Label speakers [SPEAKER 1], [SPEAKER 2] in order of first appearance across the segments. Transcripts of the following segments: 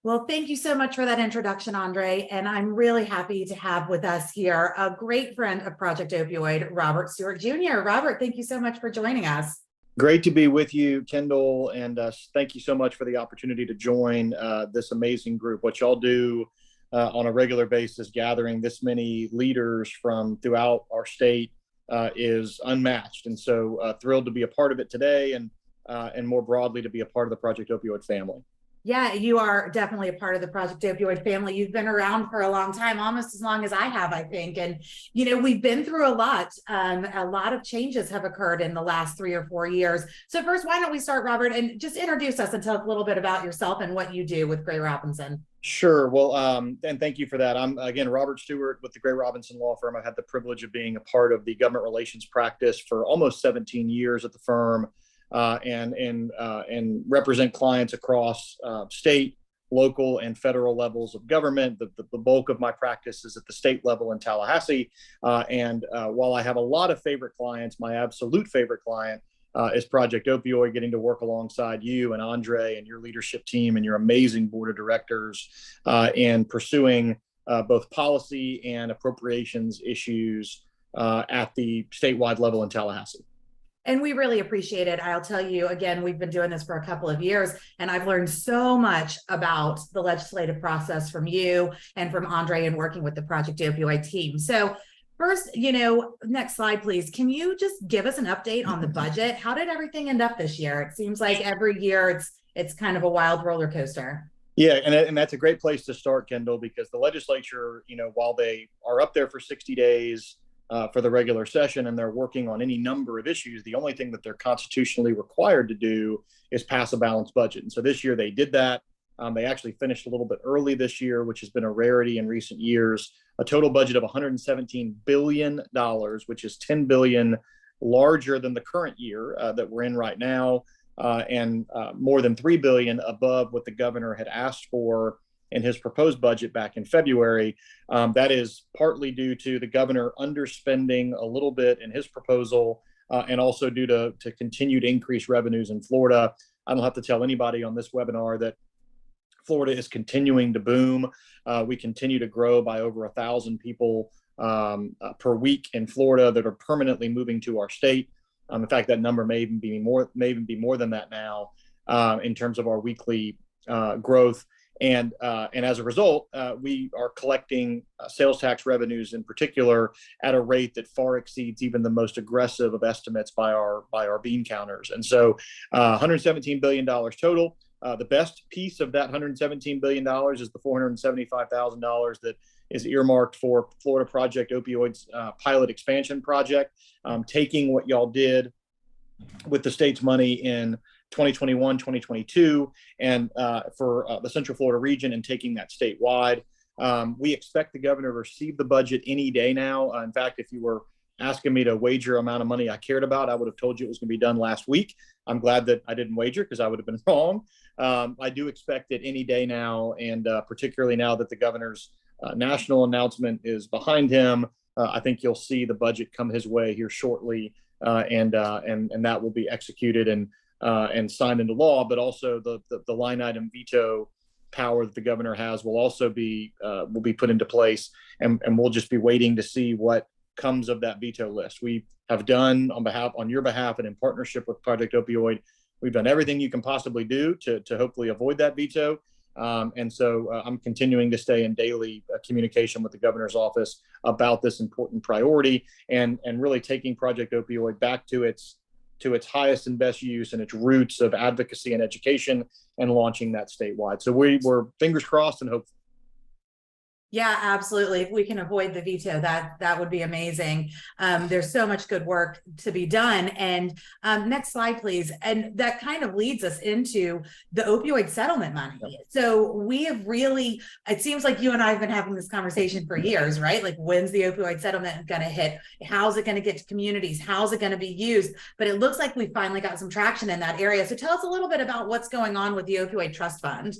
[SPEAKER 1] Well, thank you so much for that introduction, Andre. And I'm really happy to have with us here a great friend of Project Opioid, Robert Stuart Jr. Robert, thank you so much for joining us.
[SPEAKER 2] Great to be with you, Kendall, and thank you so much for the opportunity to join this amazing group. What y'all do on a regular basis, gathering this many leaders from throughout our state, is unmatched. And so thrilled to be a part of it today, and more broadly to be a part of the Project Opioid family.
[SPEAKER 1] Yeah, you are definitely a part of the Project Opioid family. You've been around for a long time, almost as long as I have, I think. And, we've been through a lot. A lot of changes have occurred in the last 3 or 4 years. So first, why don't we start, Robert, and just introduce us and tell a little bit about yourself and what you do with Gray Robinson.
[SPEAKER 2] Sure. Well, and thank you for that. I'm, again, Robert Stewart with the Gray Robinson Law Firm. I've had the privilege of being a part of the government relations practice for almost 17 years at the firm. And represent clients across state, local, and federal levels of government. The bulk of my practice is at the state level in Tallahassee. And while I have a lot of favorite clients, my absolute favorite client is Project Opioid, getting to work alongside you and Andre and your leadership team and your amazing board of directors in pursuing both policy and appropriations issues at the statewide level in Tallahassee.
[SPEAKER 1] And we really appreciate it. I'll tell you again, we've been doing this for a couple of years, and I've learned so much about the legislative process from you and from Andre and working with the Project Opioid team. So first, next slide, please. Can you just give us an update on the budget? How did everything end up this year? It seems like every year it's kind of a wild roller coaster.
[SPEAKER 2] Yeah, and that's a great place to start, Kendall, because the legislature, while they are up there for 60 days, for the regular session, and they're working on any number of issues, the only thing that they're constitutionally required to do is pass a balanced budget. And so this year they did that. They actually finished a little bit early this year, which has been a rarity in recent years. A total budget of $117 billion, which is $10 billion larger than the current year that we're in right now, and more than $3 billion above what the governor had asked for in his proposed budget back in February. That is partly due to the governor underspending a little bit in his proposal, and also due to continued increased revenues in Florida. I don't have to tell anybody on this webinar that Florida is continuing to boom. We continue to grow by over 1,000 people per week in Florida that are permanently moving to our state. In fact, that number may even be more than that now in terms of our weekly growth. And as a result, we are collecting sales tax revenues in particular at a rate that far exceeds even the most aggressive of estimates by our bean counters. And so $117 billion total. The best piece of that $117 billion is the $475,000 that is earmarked for Florida Project Opioid's pilot expansion project, taking what y'all did with the state's money in 2021, 2022, and for the Central Florida region, and taking that statewide. We expect the governor to receive the budget any day now. In fact, if you were asking me to wager amount of money I cared about, I would have told you it was going to be done last week. I'm glad that I didn't wager, because I would have been wrong. I do expect it any day now, and particularly now that the governor's national announcement is behind him, I think you'll see the budget come his way here shortly, and that will be executed and signed into law. But also the line item veto power that the governor has will also be put into place, and we'll just be waiting to see what comes of that veto list. We have done on your behalf and in partnership with Project Opioid, we've done everything you can possibly do to hopefully avoid that veto. And so I'm continuing to stay in daily communication with the governor's office about this important priority, and really taking Project Opioid back to its highest and best use and its roots of advocacy and education, and launching that statewide. So we're fingers crossed and hopeful.
[SPEAKER 1] Yeah, absolutely. If we can avoid the veto, that would be amazing. There's so much good work to be done. And next slide, please. And that kind of leads us into the opioid settlement money. So we have really, it seems like you and I have been having this conversation for years, right? Like, when's the opioid settlement going to hit? How's it going to get to communities? How's it going to be used? But it looks like we finally got some traction in that area. So tell us a little bit about what's going on with the Opioid Trust Fund.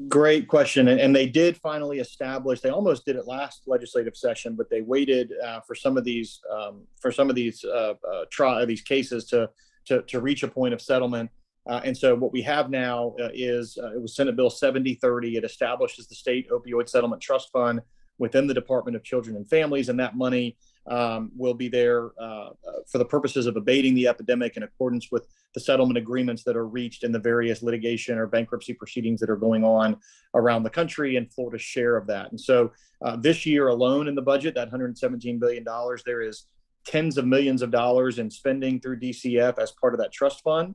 [SPEAKER 2] Great question. And they did finally establish, they almost did it last legislative session, but they waited for some of these cases to reach a point of settlement. And so what we have now is it was Senate Bill 7030. It establishes the State Opioid Settlement Trust Fund within the Department of Children and Families, and that money will be there for the purposes of abating the epidemic in accordance with the settlement agreements that are reached in the various litigation or bankruptcy proceedings that are going on around the country, and Florida's share of that. And so this year alone in the budget, that $117 billion, there is tens of millions of dollars in spending through DCF as part of that trust fund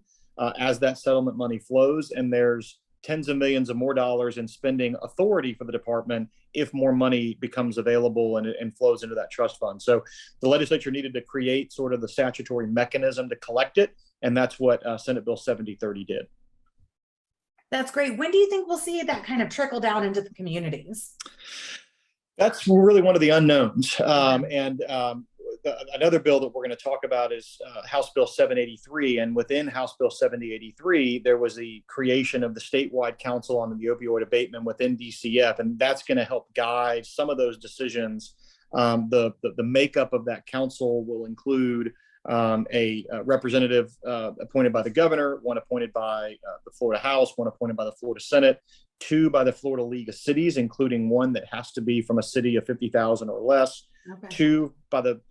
[SPEAKER 2] as that settlement money flows. And there's tens of millions of more dollars in spending authority for the department if more money becomes available and flows into that trust fund. So the legislature needed to create sort of the statutory mechanism to collect it. And that's what Senate Bill 7030 did.
[SPEAKER 1] That's great. When do you think we'll see that kind of trickle down into the communities?
[SPEAKER 2] That's really one of the unknowns. Another bill that we're going to talk about is House Bill 783. And within House Bill 783, there was the creation of the statewide council on the opioid abatement within DCF. And that's going to help guide some of those decisions. The makeup of that council will include a representative appointed by the governor, one appointed by the Florida House, one appointed by the Florida Senate, two by the Florida League of Cities, including one that has to be from a city of 50,000 or less, two by the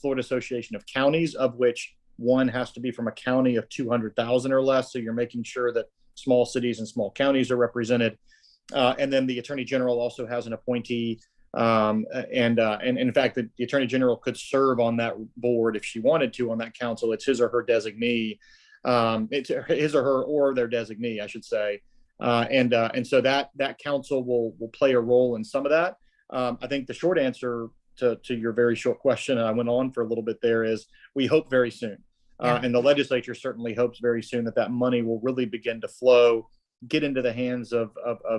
[SPEAKER 2] Florida Association of Counties, of which one has to be from a county of 200,000 or less. So you're making sure that small cities and small counties are represented. And then the Attorney General also has an appointee. And in fact, the Attorney General could serve on that board if she wanted to on that council. It's his or her designee. It's his or her or their designee, I should say. And so that council will play a role in some of that. I think the short answer to your very short question, and I went on for a little bit there, is we hope very soon. And the legislature certainly hopes very soon that money will really begin to flow, get into the hands of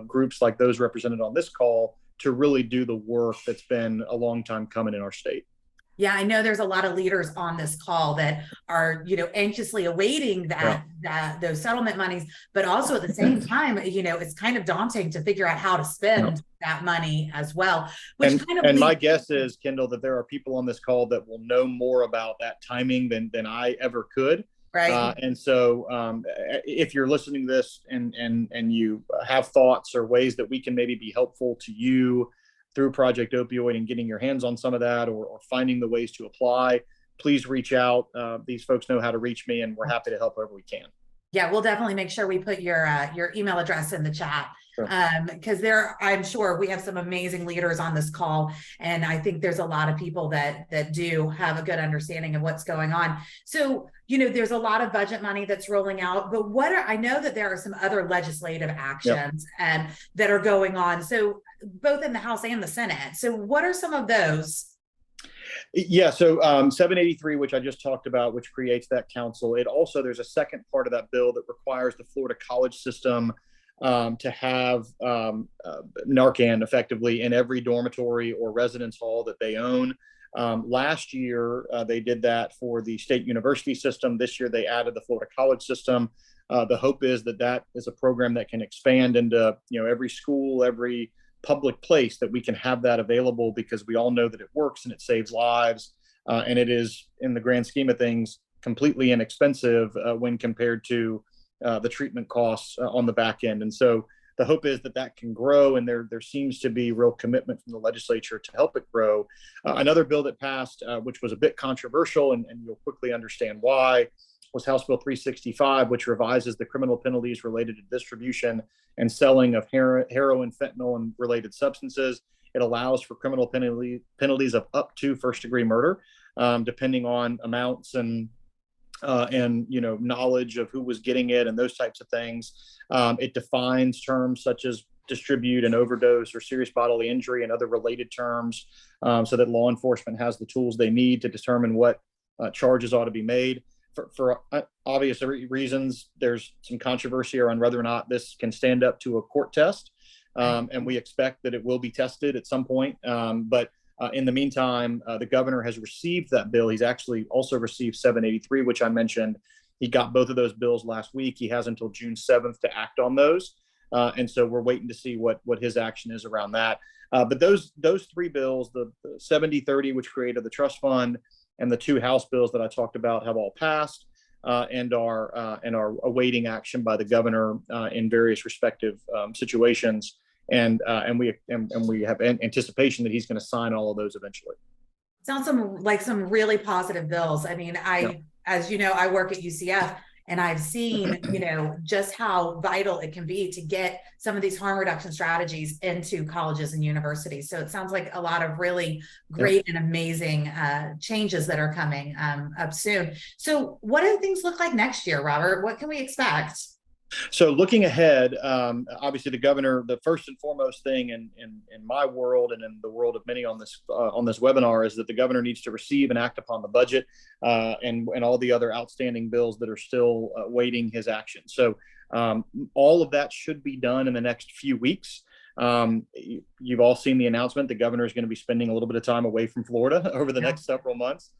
[SPEAKER 2] groups like those represented on this call to really do the work that's been a long time coming in our state.
[SPEAKER 1] Yeah, I know there's a lot of leaders on this call that are, anxiously awaiting those settlement monies, but also at the same time, it's kind of daunting to figure out how to spend that money as well.
[SPEAKER 2] My guess is, Kendall, that there are people on this call that will know more about that timing than I ever could.
[SPEAKER 1] Right.
[SPEAKER 2] And so if you're listening to this and you have thoughts or ways that we can maybe be helpful to you through Project Opioid and getting your hands on some of that, or finding the ways to apply, please reach out. These folks know how to reach me, and we're happy to help wherever we can.
[SPEAKER 1] Yeah, we'll definitely make sure we put your email address in the chat.
[SPEAKER 2] Sure.
[SPEAKER 1] Because I'm sure we have some amazing leaders on this call, and I think there's a lot of people that do have a good understanding of what's going on. So, there's a lot of budget money that's rolling out, but I know that there are some other legislative actions that are going on. So both in the House and the Senate. So what are some of those?
[SPEAKER 2] Yeah, so 783, which I just talked about, which creates that council. There's a second part of that bill that requires the Florida college system to have Narcan effectively in every dormitory or residence hall that they own. Last year, they did that for the state university system. This year, they added the Florida college system. The hope is that is a program that can expand into every school, every public place, that we can have that available, because we all know that it works and it saves lives. And it is, in the grand scheme of things, completely inexpensive when compared to the treatment costs on the back end. And so the hope is that can grow, and there seems to be real commitment from the legislature to help it grow. Another bill that passed, which was a bit controversial, and you'll quickly understand why, was House Bill 365, which revises the criminal penalties related to distribution and selling of heroin, fentanyl, and related substances. It allows for criminal penalties of up to first-degree murder, depending on amounts and knowledge of who was getting it and those types of things. It defines terms such as distribute and overdose or serious bodily injury and other related terms, so that law enforcement has the tools they need to determine what charges ought to be made. For obvious reasons, there's some controversy around whether or not this can stand up to a court test. And we expect that it will be tested at some point. But in the meantime, the governor has received that bill. He's actually also received 783, which I mentioned. He got both of those bills last week. He has until June 7th to act on those. And so we're waiting to see what his action is around that. But those three bills, the 7030, which created the trust fund, and the two House bills that I talked about, have all passed. and are awaiting action by the governor in various respective situations. And we have anticipation that he's going to sign all of those eventually.
[SPEAKER 1] Sounds like some really positive bills. I mean,
[SPEAKER 2] Yeah.
[SPEAKER 1] as you know, I work at UCF, and I've seen, just how vital it can be to get some of these harm reduction strategies into colleges and universities. So it sounds like a lot of really great and amazing changes that are coming up soon. So what do things look like next year, Robert? What can we expect?
[SPEAKER 2] So looking ahead, obviously the governor, the first and foremost thing in my world and in the world of many on this webinar is that the governor needs to receive and act upon the budget and all the other outstanding bills that are still waiting his action. So all of that should be done in the next few weeks. You've all seen the announcement. The governor is going to be spending a little bit of time away from Florida over the next several months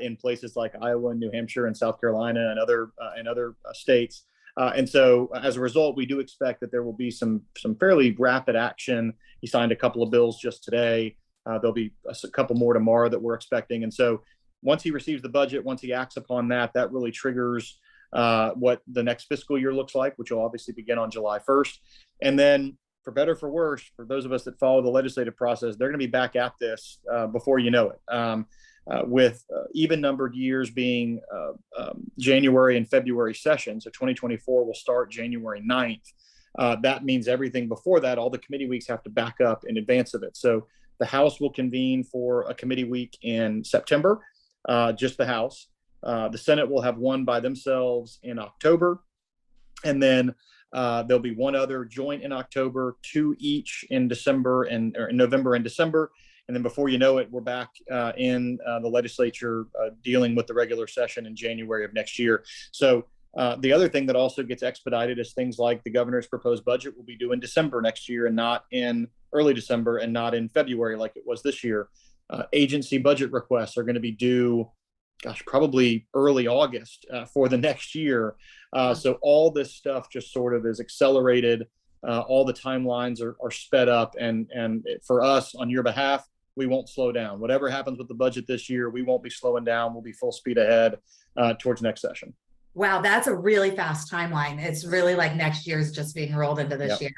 [SPEAKER 2] in places like Iowa and New Hampshire and South Carolina and other states. And so as a result, we do expect that there will be some fairly rapid action. He signed a couple of bills just today. There'll be a couple more tomorrow that we're expecting. And so once he receives the budget, once he acts upon that, that really triggers what the next fiscal year looks like, which will obviously begin on July 1st. And then for better or for worse, for those of us that follow the legislative process, they're going to be back at this before you know it. With even numbered years being January and February sessions. So 2024 will start January 9th. That means everything before that, all the committee weeks have to back up in advance of it. So the House will convene for a committee week in September, just the House. The Senate will have one by themselves in October. And then there'll be one other joint in October, two each in December or in November and December. And then before you know it, we're back in the legislature dealing with the regular session in January of next year. So the other thing that also gets expedited is things like the governor's proposed budget will be due in December next year and not in early December and not in February like it was this year. Agency budget requests are going to be due, probably early August for the next year. So all this stuff just sort of is accelerated. All the timelines are sped up. And for us, on your behalf, we won't slow down. Whatever happens with the budget this year, we won't be slowing down. We'll be full speed ahead towards next session.
[SPEAKER 1] Wow, that's a really fast timeline. It's really like next year's just being rolled into this year.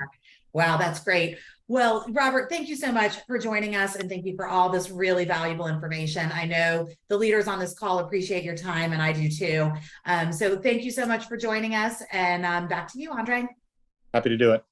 [SPEAKER 1] Wow, that's great. Well, Robert, thank you so much for joining us, and thank you for all this really valuable information. I know the leaders on this call appreciate your time, and I do too. So thank you so much for joining us, and back to you, Andre.
[SPEAKER 2] Happy to do it.